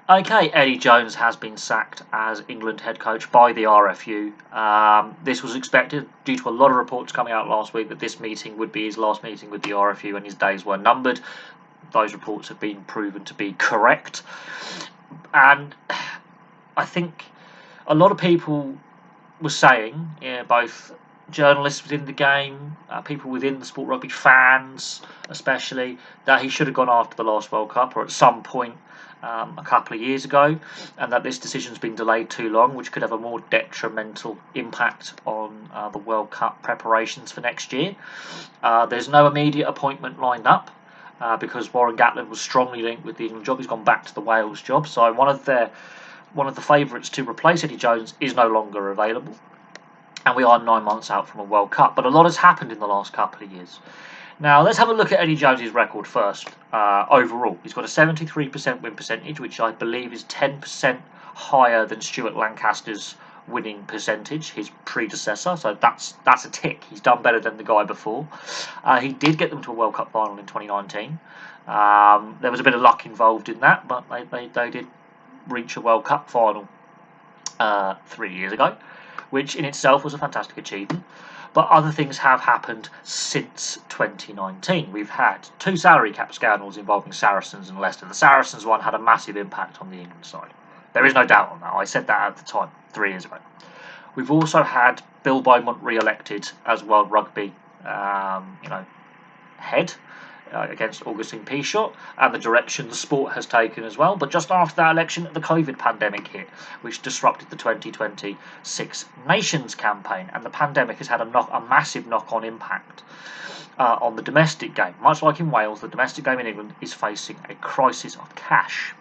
Okay, Eddie Jones has been sacked as England head coach by the RFU. This was expected due to a lot of reports coming out last week that this meeting would be his last meeting with the RFU and his days were numbered. Those reports have been proven to be correct. And I think a lot of people were saying, both journalists within the game, people within the sport rugby, fans especially, that he should have gone after the last World Cup or at some point a couple of years ago, and that this decision's been delayed too long, which could have a more detrimental impact on the World Cup preparations for next year. There's no immediate appointment lined up. Because Warren Gatland was strongly linked with the England job. He's gone back to the Wales job. So one of the favourites to replace Eddie Jones is no longer available. And we are 9 months out from a World Cup. But a lot has happened in the last couple of years. Now, let's have a look at Eddie Jones's record first. Overall, he's got a 73% win percentage, which I believe is 10% higher than Stuart Lancaster's winning percentage, his predecessor. So that's a tick. He's done better than the guy before. He did get them to a World Cup final in 2019. There was a bit of luck involved in that, but they did reach a World Cup final 3 years ago, which in itself was a fantastic achievement. But other things have happened since 2019. We've had 2 salary cap scandals involving Saracens and Leicester. The Saracens one had a massive impact on the England side. There is no doubt on that. I said that at the time, 3 years ago. We've also had Bill Beaumont re-elected as World Rugby, head against Augustine Pichot, and the direction the sport has taken as well. But just after that election, the COVID pandemic hit, which disrupted the 2020 Six Nations campaign, and the pandemic has had a massive knock-on impact on the domestic game. Much like in Wales, the domestic game in England is facing a crisis of cash.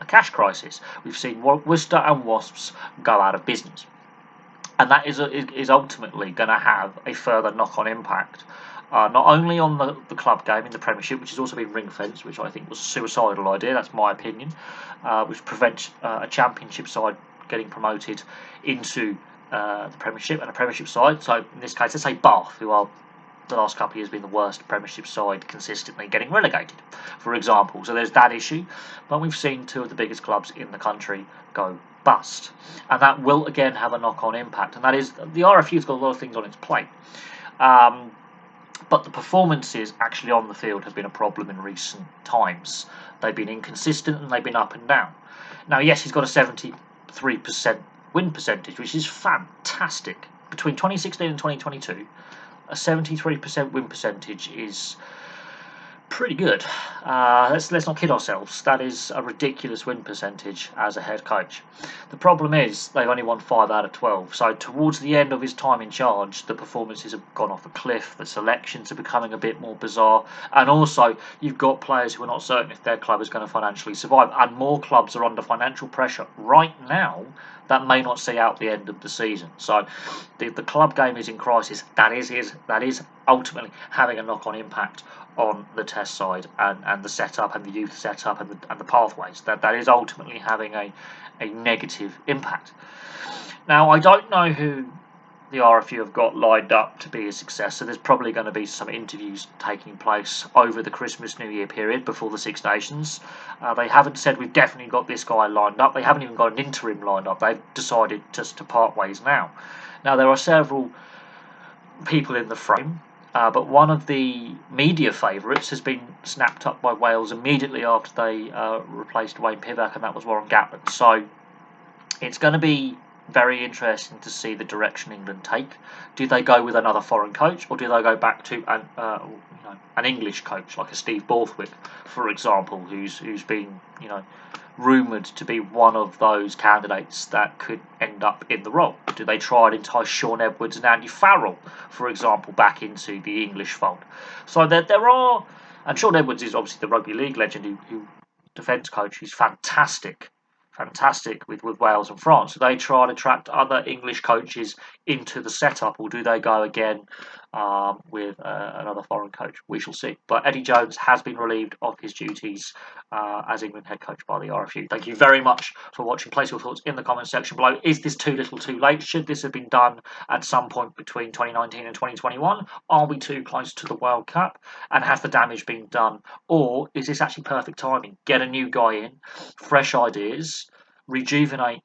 A cash crisis. We've seen Worcester and Wasps go out of business, and that is ultimately going to have a further knock-on impact, not only on the club game in the Premiership, which has also been ring-fenced, which I think was a suicidal idea, that's my opinion, which prevents a Championship side getting promoted into the Premiership and a Premiership side. So in this case, let's say Bath, who are the last couple of years been the worst Premiership side consistently, getting relegated, for example. So there's that issue. But we've seen 2 of the biggest clubs in the country go bust. And that will again have a knock-on impact. And that is, the RFU's got a lot of things on its plate. But the performances actually on the field have been a problem in recent times. They've been inconsistent and they've been up and down. Now, yes, he's got a 73% win percentage, which is fantastic. Between 2016 and 2022, a 73% win percentage is pretty good. Let's not kid ourselves. That is a ridiculous win percentage as a head coach. The problem is they've only won 5 out of 12. So towards the end of his time in charge, the performances have gone off a cliff. The selections are becoming a bit more bizarre. And also, you've got players who are not certain if their club is going to financially survive. And more clubs are under financial pressure right now that may not see out the end of the season. So the club game is in crisis. That is ultimately having a knock-on impact on the test side and the setup and the youth setup and the pathways. That is ultimately having a negative impact. Now, I don't know who the RFU have got lined up to be a success, so there's probably going to be some interviews taking place over the Christmas New Year period before the Six Nations. They haven't said we've definitely got this guy lined up. They haven't even got an interim lined up. They've decided just to part ways now. Now, there are several people in the frame. But one of the media favourites has been snapped up by Wales immediately after they replaced Wayne Pivac, and that was Warren Gatland. So it's going to be very interesting to see the direction England take. Do they go with another foreign coach, or do they go back to an English coach like a Steve Borthwick, for example, who's been rumoured to be one of those candidates that could end up in the role? Do they try and entice Sean Edwards and Andy Farrell, for example, back into the English fold? So there are, and Sean Edwards is obviously the rugby league legend who defence coach, who's fantastic with Wales and France. Do they try and attract other English coaches into the setup, or do they go again with another foreign coach. We shall see. But Eddie Jones has been relieved of his duties as England head coach by the RFU. Thank you very much for watching. Place your thoughts in the comments section below. Is this too little too late? Should this have been done at some point between 2019 and 2021? Are we too close to the World Cup? And has the damage been done? Or is this actually perfect timing? Get a new guy in, fresh ideas, rejuvenate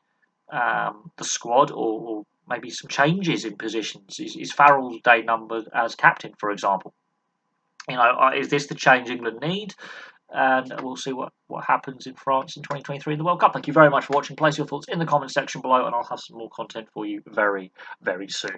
the squad, or maybe some changes in positions. Is Farrell's day numbered as captain, for example? Is this the change England need? And we'll see what happens in France in 2023 in the World Cup. Thank you very much for watching. Place your thoughts in the comments section below, and I'll have some more content for you very, very soon.